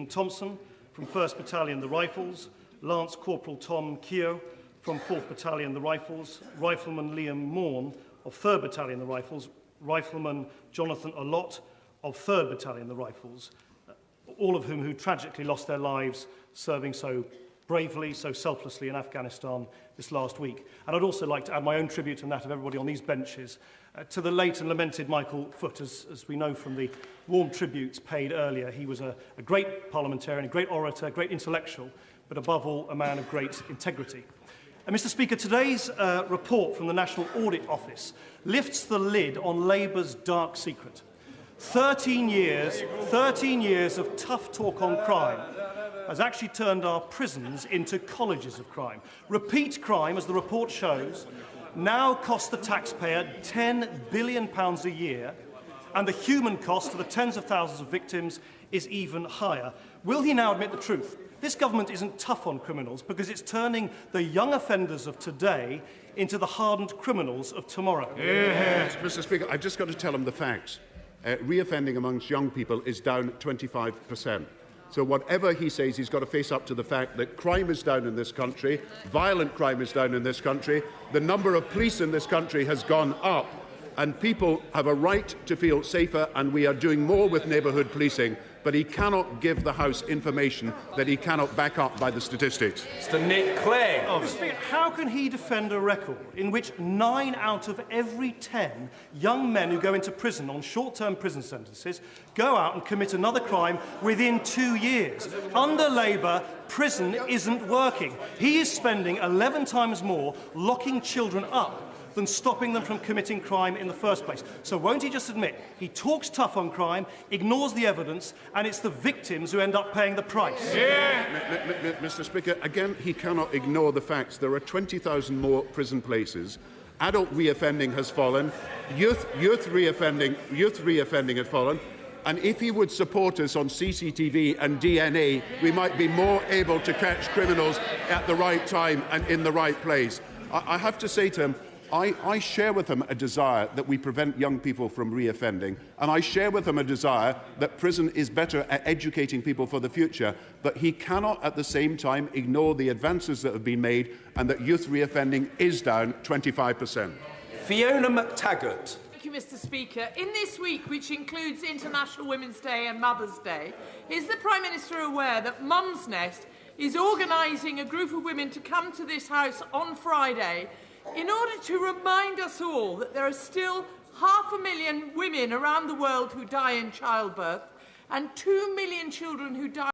Thompson from 1st Battalion the Rifles, Lance Corporal Tom Keogh from 4th Battalion the Rifles, Rifleman Liam Morn of 3rd Battalion the Rifles, Rifleman Jonathan Allott of 3rd Battalion the Rifles, all of whom tragically lost their lives serving so bravely, so selflessly in Afghanistan this last week. And I'd also like to add my own tribute and that of everybody on these benches to the late and lamented Michael Foot. As we know from the warm tributes paid earlier, he was a great parliamentarian, a great orator, a great intellectual, but above all a man of great integrity. Mr. Speaker, today's report from the National Audit Office lifts the lid on Labour's dark secret. 13 years of tough talk on crime has actually turned our prisons into colleges of crime. Repeat crime, as the report shows, now costs the taxpayer £10 billion a year, and the human cost to the tens of thousands of victims is even higher. Will he now admit the truth? This government isn't tough on criminals because it's turning the young offenders of today into the hardened criminals of tomorrow. Yes, Mr. Speaker, I've just got to tell him the facts. Reoffending amongst young people is down 25%. So whatever he says, he's got to face up to the fact that crime is down in this country, violent crime is down in this country, the number of police in this country has gone up, and people have a right to feel safer, and we are doing more with neighbourhood policing, but he cannot give the House information that he cannot back up by the statistics. Mr. Nick Clegg. How can he defend a record in which 9 out of every 10 young men who go into prison on short-term prison sentences go out and commit another crime within 2 years? Under Labour, prison isn't working. He is spending 11 times more locking children up than stopping them from committing crime in the first place. So won't he just admit he talks tough on crime, ignores the evidence, and it's the victims who end up paying the price? Yeah. Mr. Speaker, again, he cannot ignore the facts. There are 20,000 more prison places. Adult reoffending has fallen. Youth reoffending has fallen. And if he would support us on CCTV and DNA, we might be more able to catch criminals at the right time and in the right place. I have to say to him, I share with him a desire that we prevent young people from reoffending, and I share with him a desire that prison is better at educating people for the future, but he cannot at the same time ignore the advances that have been made and that youth reoffending is down 25%. Fiona McTaggart. Thank you, Mr. Speaker. In this week, which includes International Women's Day and Mother's Day, is the Prime Minister aware that Mum's Nest is organising a group of women to come to this House on Friday in order to remind us all that there are still 500,000 women around the world who die in childbirth and 2 million children who die